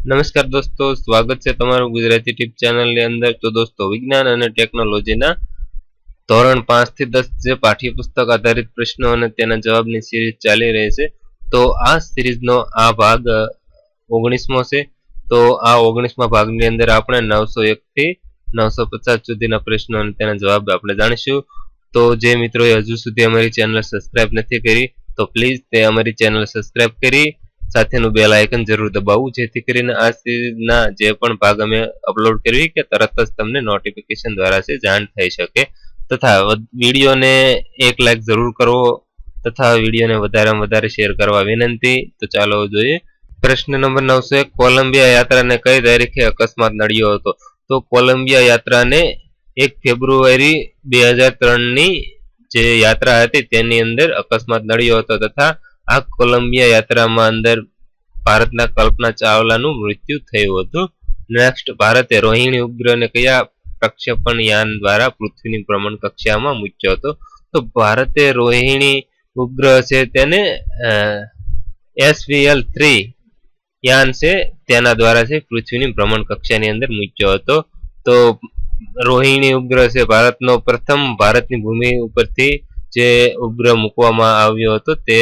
નમસ્કાર દોસ્તો, સ્વાગત છે તમારું ગુજરાતી ટીપ ચેનલની અંદર। તો દોસ્તો, વિજ્ઞાન અને ટેકનોલોજીના ધોરણ 5 થી 10 જે પાઠ્યપુસ્તક આધારિત પ્રશ્નો અને તેના જવાબની સિરીઝ ચાલી રહી છે। તો આ સિરીઝનો આ ભાગ 19મો છે। તો આ 19મા ભાગની અંદર આપણે 901 થી 950 સુધીના પ્રશ્નો અને તેના જવાબ આપણે જાણીશું। તો જે મિત્રોએ હજુ સુધી અમારી ચેનલ સબસ્ક્રાઇબ નથી કરી તો પ્લીઝ તે અમારી ચેનલ સબસ્ક્રાઇબ કરી સાથેનું બેલ આઇકન જરૂર દબાવવું, જેથી કરીને આ સિરીઝના જે પણ ભાગ અમે અપલોડ કરવી કે તરત જ તમને નોટિફિકેશન દ્વારા છે જાણ થઈ શકે। તથા વિડીયોને એક લાઈક જરૂર કરવો તથા વિડીયોને વધારેમાં વધારે શેર કરવા વિનંતી। તો ચાલો જોઈએ પ્રશ્ન નંબર 901। કોલંબિયા યાત્રાને કઈ તારીખે અકસ્માત નડ્યો હતો? તો કોલંબિયા યાત્રાને 1 ફેબ્રુઆરી 2003 ની જે યાત્રા હતી તેની અંદર અકસ્માત નડ્યો હતો તથા આ કોલંબિયા યાત્રામાં અંદર ભારતના કલ્પના ચાવલાનું મૃત્યુ થયું હતું। નેક્સ્ટ, ભારતે રોહિણી ઉપગ્રહને કયા પ્રક્ષેપણ યાન દ્વારા પૃથ્વીની ભ્રમણ કક્ષામાં મૂક્યો હતો? તો ભારતે રોહિણી ઉપગ્રહ છે તેને SVL-3 યાન છે તેના દ્વારા છે પૃથ્વીની ભ્રમણ કક્ષાની અંદર મૂક્યો હતો। તો રોહિણી ઉપગ્રહ છે ભારતનો પ્રથમ ભારતની ભૂમિ ઉપરથી જે ઉપગ્રહ મૂકવામાં આવ્યો હતો તે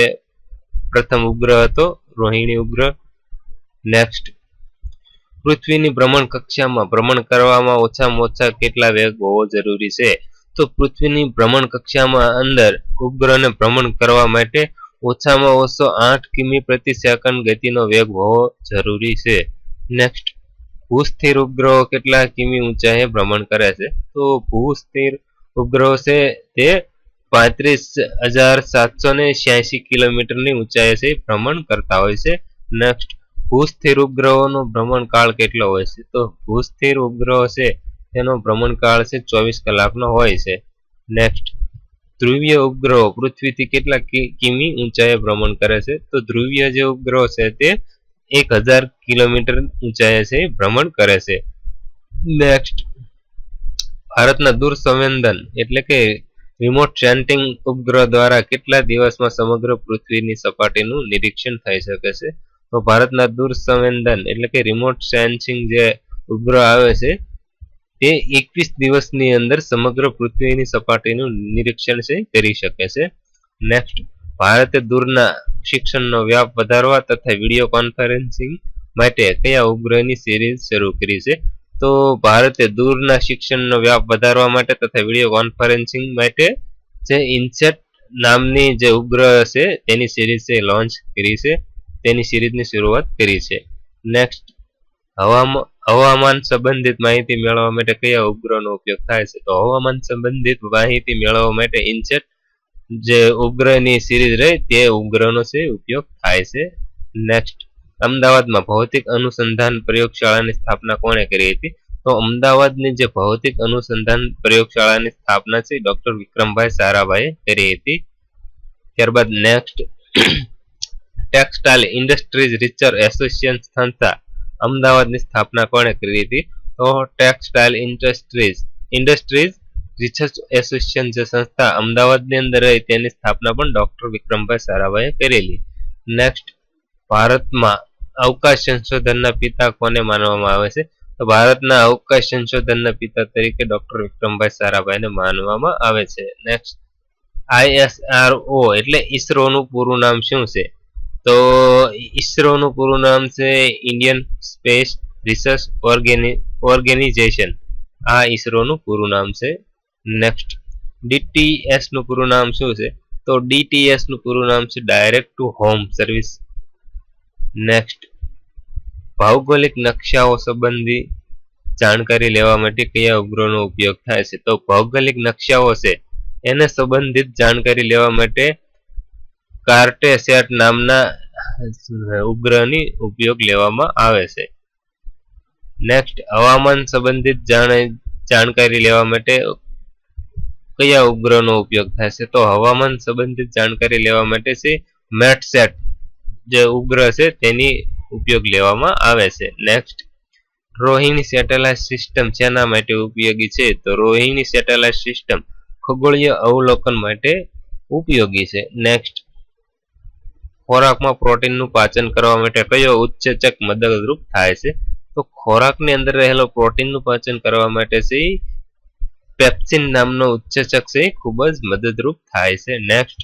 પ્રથમ ઉપગ્રહ હતો રોહિણી ઉપગ્રહ। નેક્સ્ટ, પૃથ્વીની ભ્રમણ કક્ષામાં ભ્રમણ કરવામાં ઓછામાં ઓછા કેટલા વેગ હોવો જરૂરી છે? તો પૃથ્વીની ભ્રમણ કક્ષામાં અંદર ઉપગ્રહને ભ્રમણ કરવા માટે ઓછામાં ઓછો 8 કિમી પ્રતિ સેકન્ડ ગતિનો વેગ હોવો જરૂરી છે। નેક્સ્ટ, ભૂસ્થિર ઉપગ્રહો કેટલા કિમી ઊંચાઈએ ભ્રમણ કરે છે? તો ભૂસ્થિર ઉપગ્રહો છે તે 35,786 કિલોમીટરની ઊંચાઈએ છે ભ્રમણ કરતા હોય છે। નેક્સ્ટ, ભૂસ્થિર ઉપગ્રહોનો ભ્રમણકાળ કેટલો હોય છે? તો ભૂસ્થિર ઉપગ્રહો છે તેનો ભ્રમણકાળ છે 24 કલાકનો હોય છે। નેક્સ્ટ, ધ્રુવીય ઉપગ્રહો પૃથ્વીથી કેટલા કિમી ઊંચાઈએ ભ્રમણ કરે છે? તો ધ્રુવીય જે ઉપગ્રહો છે તે 1000 કિલોમીટર ઊંચાઈએ છે ભ્રમણ કરે છે। નેક્સ્ટ, ભારતના દૂરસંવેદન એટલે કે રિમોટ સેન્સિંગ ઉપગ્રહ દ્વારા કેટલા દિવસમાં સમગ્ર પૃથ્વીની સપાટીનું નિરીક્ષણ થઈ શકે છે? તો ભારતના દૂરસંવેદન એટલે કે રિમોટ સેન્સિંગ જે ઉપગ્રહ આવે છે તે 21 દિવસની અંદર સમગ્ર પૃથ્વીની સપાટીનું નિરીક્ષણ છે કરી શકે છે। નેક્સ્ટ, ભારતે દૂરના શિક્ષણનો વ્યાપ વધારવા તથા વિડીયો કોન્ફરન્સિંગ માટે કયા ઉપગ્રહની સિરીઝ શરૂ કરી છે? તો ભારતે દૂરના શિક્ષણનો વ્યાપ વધારવા માટે તથા વિડીયો કોન્ફરન્સિંગ માટે જે ઇનસેટ નામની જે ઉપગ્રહ છે તેની સિરીઝ છે લોન્ચ કરી છે, તેની સિરીઝની શરૂઆત કરી છે। નેક્સ્ટ, હવામાન સંબંધિત માહિતી મેળવવા માટે કયા ઉપગ્રહનો ઉપયોગ થાય છે? તો હવામાન સંબંધિત માહિતી મેળવવા માટે ઇનસેટ જે ઉપગ્રહની સિરીઝ રહી તે ઉપગ્રહનો છે ઉપયોગ થાય છે। નેક્સ્ટ, અમદાવાદમાં ભૌતિક અનુસંધાન પ્રયોગશાળાની સ્થાપના કોણે કરી હતી? તો અમદાવાદની જે ભૌતિક અનુસંધાન પ્રયોગશાળાની સ્થાપના છે ડોક્ટર વિક્રમભાઈ સારાભાઈએ કરી હતી। ત્યારબાદ next, textile industries research association સંસ્થા અમદાવાદની સ્થાપના કોણે કરી હતી? તો ટેક્સટાઇલ ઇન્ડસ્ટ્રીઝ રિસર્ચ એસોસિએશન જે સંસ્થા અમદાવાદની અંદર રહી તેની સ્થાપના પણ ડોક્ટર વિક્રમભાઈ સારાભાઈએ કરેલી। નેક્સ્ટ, ભારતમાં અવકાશ સંશોધનના પિતા કોને માનવામાં આવે છે? તો ભારતના અવકાશ સંશોધનના પિતા તરીકે ડોક્ટર વિક્રમભાઈ સારાભાઈને માનવામાં આવે છે। નેક્સ્ટ, ISRO એટલે ઈસરોનું પૂરું નામ શું છે? તો ઈસરોનું પૂરું નામ છે ઇન્ડિયન સ્પેસ રિસર્ચ ઓર્ગેનાઇઝેશન। આ ઈસરોનું પૂરું નામ છે। નેક્સ્ટ, DTS નું પૂરું નામ શું છે? તો DTS નું પૂરું નામ છે direct to home service. Next, ભૌગોલિક નકશાઓ સંબંધી જાણકારી લેવા માટે કયા ઉપગ્રહનો ઉપયોગ થાય છે? તો ભૌગોલિક નકશાઓ છે એને સંબંધિત જાણકારી લેવા માટે કાર્ટેસેટ નામના ઉપગ્રહની ઉપયોગ લેવામાં આવે છે। નેક્સ્ટ, હવામાન સંબંધિત જાણકારી લેવા માટે કયા ઉપગ્રહનો ઉપયોગ થાય છે? તો હવામાન સંબંધિત જાણકારી લેવા માટે છે મેટસેટ જે ઉપગ્રહ છે તેની ઉપયોગ લેવામાં આવે છે। નેક્સ્ટ, રોહિણી સેટેલાઇટ સિસ્ટમ શેના માટે ઉપયોગી છે? તો રોહિણી સેટેલાઇટ સિસ્ટમ ખગોળીય અવલોકન માટે ઉપયોગી છે। નેક્સ્ટ, ખોરાકમાં પ્રોટીનનું પાચન કરવા માટે કયો ઉત્સેચક મદદરૂપ થાય છે? તો ખોરાકની અંદર રહેલો પ્રોટીનનું પાચન કરવા માટે છે પેપ્સિન નામનો ઉત્સેચક છે ખૂબ જ મદદરૂપ થાય છે. નેક્સ્ટ,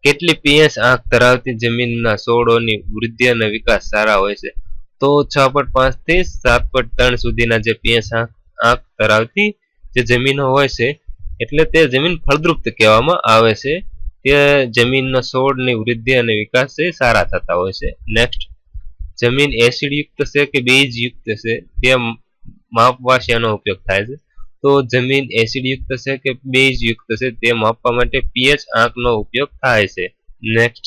કેટલી પીએચ આંક ધરાવતી જમીનના છોડોની વૃદ્ધિ અને વિકાસ સારા હોય છે? તો 6.5 થી 7.3 સુધીના જે પીએચ આંક ધરાવતી જે જમીનો હોય છે એટલે તે જમીન ફળદ્રુપ કહેવામાં આવે છે. તે જમીનના છોડની વૃદ્ધિ અને વિકાસ છે સારા થતા હોય છે. નેક્સ્ટ, જમીન એસિડ યુક્ત છે કે બેઝ યુક્ત છે તે માપવા શેનો ઉપયોગ થાય છે? તો જમીન એસિડ યુક્ત છે કે બેઝ યુક્ત છે તે માપવા માટે પીએચ આંકનો ઉપયોગ થાય છે. નેક્સ્ટ,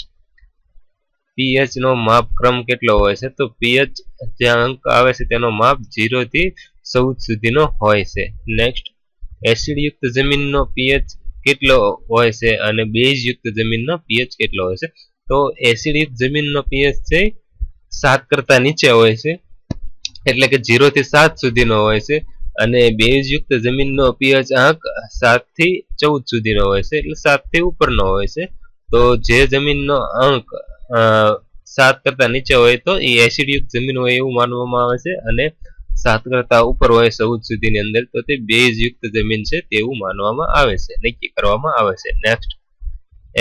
પીએચ નો માપક્રમ કેટલો હોય છે? તો પીએચ જે અંક આવે છે તેનો માપ 0 થી 14 સુધીનો હોય છે. નેક્સ્ટ, એસિડ યુક્ત જમીનનો પીએચ કેટલો હોય છે અને બેઝ યુક્ત જમીનનો પીએચ કેટલો હોય છે? તો એસિડ યુક્ત જમીનનો પીએચ છે 7 કરતા નીચે હોય છે એટલે કે 0 થી 7 સુધીનો હોય છે અને બેઝ યુક્ત જમીનનો પીએચ આંક 7 થી 14 સુધીનો હોય છે એટલે 7 થી ઉપરનો હોય છે. તો જે જમીનનો અંક 7 કરતા નીચે હોય તો એ એસિડ યુક્ત જમીન હોય એવું માનવામાં આવે છે અને 7 કરતા ઉપર હોય 14 સુધીની અંદર તો તે બેઝ યુક્ત જમીન છે તેવું માનવામાં આવે છે, નક્કી કરવામાં આવે છે. નેક્સ્ટ,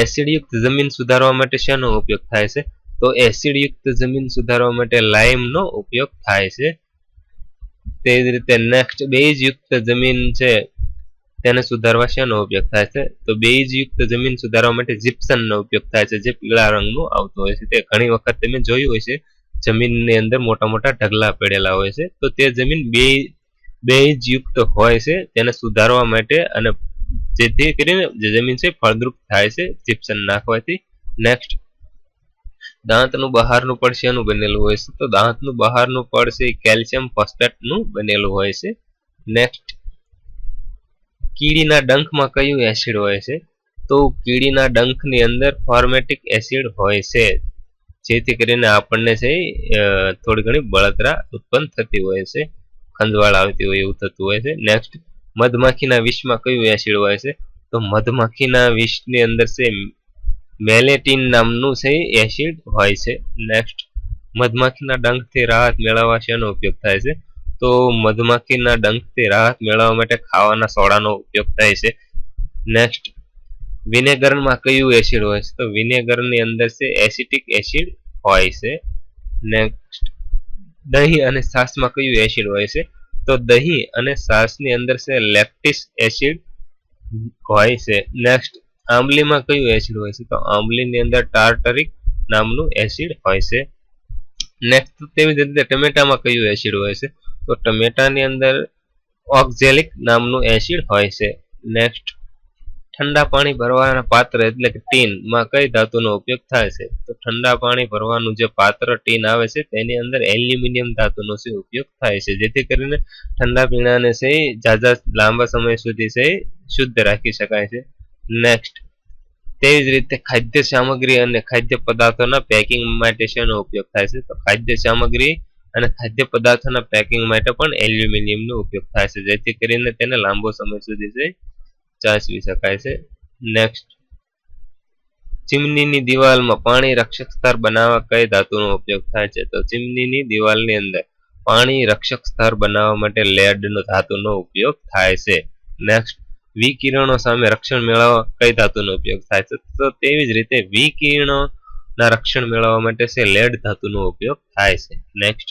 એસિડ યુક્ત જમીન સુધારવા માટે શેનો ઉપયોગ થાય છે? તો એસિડ યુક્ત જમીન સુધારવા માટે લાઇમનો ઉપયોગ થાય છે. તે જ રીતે નેક્સ્ટ, બેઝ યુક્ત જમીન છે તેને સુધારવા શેનો ઉપયોગ થાય છે? તો બેઝ યુક્ત જમીન સુધારવા માટે જીપ્સમનો ઉપયોગ થાય છે જે પીળા રંગનું આવતું હોય છે. તે ઘણી વખત તમે જોયું હોય છે જમીનની અંદર મોટા મોટા ઢગલા પડેલા હોય છે તો તે જમીન બેઝ યુક્ત હોય છે તેને સુધારવા માટે અને જેથી કરીને જે જમીન છે ફળદ્રુપ થાય છે જીપ્સમ નાખવાથી. નેક્સ્ટ, દાંતનું બહારનું પડ શેનું બનેલું હોય છે? તો દાંતનું બહારનું પડ છે કેલ્શિયમ ફોસ્ફેટનું બનેલું હોય છે. નેક્સ્ટ, કીડીના ડંખમાં કયું એસિડ હોય છે? તો કીડીના ડંખની અંદર ફોર્મેટિક એસિડ હોય છે જેથી કરીને આપણને છે થોડી ઘણી બળતરા ઉત્પન્ન થતી હોય છે, ખંજવાળ આવતી હોય એવું થતું હોય છે. નેક્સ્ટ, મધમાખીના વિષમાં કયું એસિડ હોય છે? તો મધમાખીના વિષની અંદર છે મેલેટિન નામનું છે એસિડ હોય છે. નેક્સ્ટ, મધમાખીના ડંખથી રાહત મેળવવા શેનો ઉપયોગ થાય છે? તો મધમાખીના ડંખથી રાહત મેળવવા માટે ખાવાના સોડાનો ઉપયોગ થાય છે. નેક્સ્ટ, વિનેગરમાં કયું એસિડ હોય છે? તો વિનેગરની અંદર છે એસિટિક એસિડ હોય છે. નેક્સ્ટ, દહીં અને છાશમાં કયું એસિડ હોય છે? તો દહીં અને છાશની અંદર છે લેક્ટિક એસિડ હોય છે. નેક્સ્ટ, આંબલીમાં કયું એસિડ હોય છે? તો આંબલીની અંદર ટાર્ટરિક નામનું એસિડ હોય છે. નેક્સ્ટ, તેવી જ રીતે ટમેટામાં કયું એસિડ હોય છે? તો ટમેટાની અંદર ઓક્ઝેલિક નામનું એસિડ હોય છે. નેક્સ્ટ, ઠંડા પાણી ભરવાના પાત્ર એટલે કે ટીનમાં કઈ ધાતુનો ઉપયોગ થાય છે? તો ઠંડા પાણી ભરવાનું જે પાત્ર ટીન આવે છે તેની અંદર એલ્યુમિનિયમ ધાતુનો ઉપયોગ થાય છે જેથી કરીને ઠંડા પીણાને છે ઝાઝા લાંબા સમય સુધી છે શુદ્ધ રાખી શકાય છે. નેક્સ્ટ, તેવી જ રીતે ખાદ્ય સામગ્રી અને ખાદ્ય પદાર્થોના પેકિંગ માટે શેનો ઉપયોગ થાય છે? તો ખાદ્ય સામગ્રી અને ખાદ્ય પદાર્થોના પેકિંગ માટે પણ એલ્યુમિનિયમનો ઉપયોગ થાય છે જેથી કરીને તેને લાંબો સમય સુધી છે સાચવી શકાય છે. નેક્સ્ટ, ચીમનીની દિવાલમાં પાણી રક્ષક સ્તર બનાવવા કઈ ધાતુનો ઉપયોગ થાય છે? તો ચીમનીની દિવાલની અંદર પાણી રક્ષક સ્તર બનાવવા માટે લેડનો ધાતુનો ઉપયોગ થાય છે. નેક્સ્ટ, વિકિરણો સામે રક્ષણ મેળવવા કઈ ધાતુનો ઉપયોગ થાય છે? તો તેવી જ રીતે વિકિરણોના રક્ષણ મેળવવા માટે છે લેડ ધાતુનો ઉપયોગ થાય છે. નેક્સ્ટ,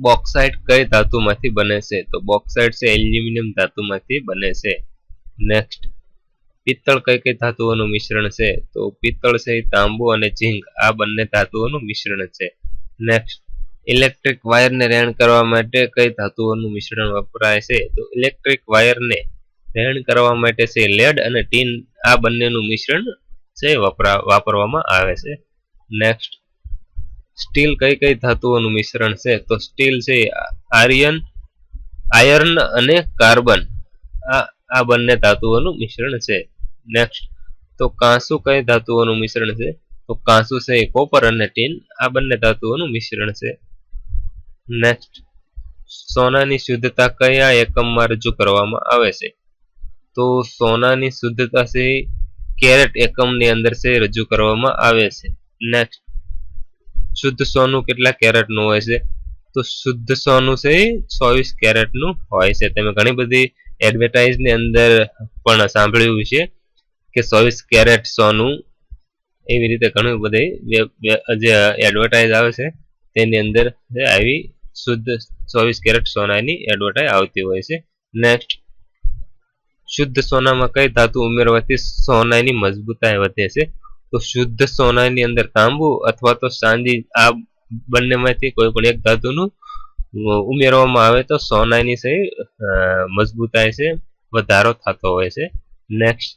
બોક્સાઇટ કઈ ધાતુમાંથી બને છે? તો બોક્સાઇટ છે એલ્યુમિનિયમ ધાતુમાંથી બને છે. નેક્સ્ટ, પિત્તળ કઈ કઈ ધાતુઓનું મિશ્રણ છે? તો પિત્તળ છે તાંબુ અને ઝીંક આ બંને ધાતુઓનું મિશ્રણ છે. નેક્સ્ટ, ઇલેક્ટ્રિક વાયરને રેણ કરવા માટે કઈ ધાતુઓનું મિશ્રણ વપરાય છે? તો ઇલેક્ટ્રિક વાયરને રેણ કરવા માટે છે લેડ અને ટીન આ બંનેનું મિશ્રણ છે વાપરવામાં આવે છે. નેક્સ્ટ, સ્ટીલ કઈ કઈ ધાતુઓનું મિશ્રણ છે? તો સ્ટીલ છે આયર્ન અને કાર્બન આ બંને ધાતુઓનું મિશ્રણ છે. નેક્સ્ટ, તો કાંસુ કઈ ધાતુઓનું મિશ્રણ છે? તો કાંસુ છે કોપર અને ટીન આ બંને ધાતુઓનું મિશ્રણ છે. નેક્સ્ટ, સોનાની શુદ્ધતા કયા એકમમાં રજૂ કરવામાં આવે છે? તો સોનાની શુદ્ધતા છે કેરેટ એકમની અંદર છે રજૂ કરવામાં આવે છે. નેક્સ્ટ, શુદ્ધ સોનું કેટલા કેરેટનું હોય છે? તો શુદ્ધ સોનું છે 24 કેરેટનું હોય છે. તમે ઘણી બધી એડવર્ટાઇઝની અંદર પણ સાંભળ્યું છે કે 24 કેરેટ સોનું, એવી રીતે ઘણી બધી જે એડવર્ટાઇઝ આવે છે તેની અંદર આવી શુદ્ધ 24 કેરેટ સોનાની એડવર્ટાઇઝ આવતી હોય છે. નેક્સ્ટ, શુદ્ધ સોનામાં કઈ ધાતુ ઉમેરવાથી સોનાની મજબૂતાઈ વધે છે? તો શુદ્ધ સોનાની અંદર તાંબુ અથવા તો ચાંદી, આ બંનેમાંથી કોઈ પણ એક ધાતુનું ઉમેરવામાં આવે તો સોનાની છે મજબૂતાઈ છે વધારો થતો હોય છે. નેક્સ્ટ,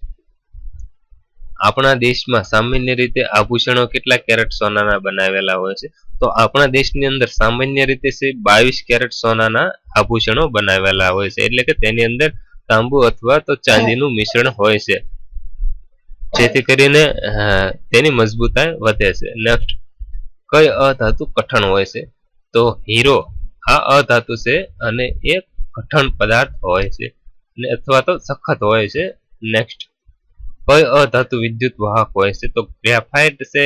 આપણા દેશમાં સામાન્ય રીતે આભૂષણો કેટલા કેરેટ સોનાના બનાવેલા હોય છે? તો આપણા દેશની અંદર સામાન્ય રીતે છે 22 કેરેટ સોનાના આભૂષણો બનાવેલા હોય છે. એટલે કે તેની અંદર તાંબુ અથવા તો ચાંદીનું મિશ્રણ હોય છે, જેથી કરીને તેની મજબૂતાઈ વધે છે. નેક્સ્ટ, કઈ અધાતુ કઠણ હોય છે? તો હીરો આ અધાતુ છે અને એ કઠણ પદાર્થ હોય છે અથવા તો સખત હોય છે. નેક્સ્ટ, કઈ અધાતુ વિદ્યુત વાહક હોય છે? તો ગ્રેફાઇટ છે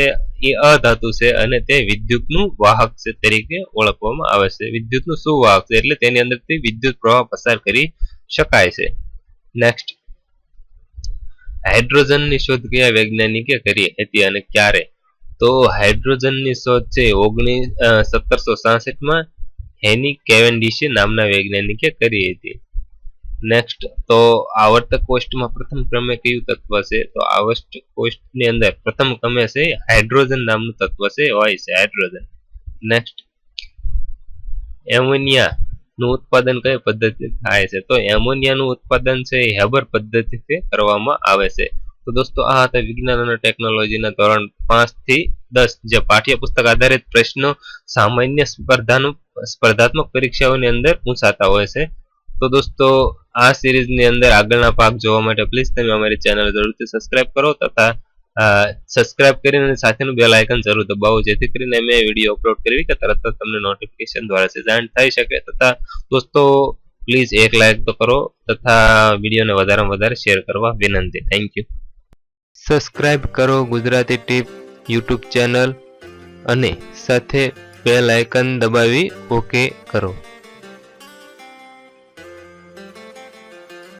એ અધાતુ છે અને તે વિદ્યુતનું વાહક છે તરીકે ઓળખવામાં આવે છે. વિદ્યુતનું સુવાહક છે એટલે તેની અંદરથી વિદ્યુત પ્રવાહ પસાર કરી શકાય છે. નેક્સ્ટ, હાઇડ્રોજનની શોધ કયા વૈજ્ઞાનિકે કરી હતી અને ક્યારે? તો હાઇડ્રોજનની શોધ છે 1766 હેની કેવેન્ડિશે નામના વૈજ્ઞાનિકે કરી હતી. નેક્સ્ટ, તો આવર્તક કોષ્ટકમાં પ્રથમ ક્રમે કયું તત્વ છે? તો આવર્તક કોષ્ટકની અંદર પ્રથમ ક્રમે છે હાઇડ્રોજન નામનું તત્વ છે હોય છે હાઇડ્રોજન. નેક્સ્ટ, એમોનિયા નું ઉત્પાદન કઈ પદ્ધતિ થાય છે? તો એમોનિયાનું ઉત્પાદન છે હેબર પદ્ધતિથી કરવામાં આવે છે. તો દોસ્તો, આ હતા વિજ્ઞાન અને ટેકનોલોજીના ધોરણ 5 થી 10 જે પાઠ્યપુસ્તક આધારિત પ્રશ્નો સામાન્ય સ્પર્ધાત્મક પરીક્ષાઓની અંદર પૂછાતા હોય છે. તો દોસ્તો, આ સિરીઝની અંદર આગળના ભાગ જોવા માટે પ્લીઝ તમે અમારી ચેનલ જરૂરથી સબસ્ક્રાઇબ કરો તથા સબસ્ક્રાઇબ કરીને સાથેનું બેલ આઇકન જરૂર દબાવો, જેથી કરીને અમે વિડીયો અપલોડ કરવી કે તરત જ તમને નોટિફિકેશન દ્વારા જાણ થઈ શકે. તથા દોસ્તો, પ્લીઝ એક લાઇક તો કરો તથા વિડીયોને વધારેમાં વધારે શેર કરવા વિનંતી. Thank you. સબસ્ક્રાઇબ કરો ગુજરાતી ટીપ યુટ્યુબ ચેનલ અને સાથે બેલ આઇકન દબાવી ઓકે કરો.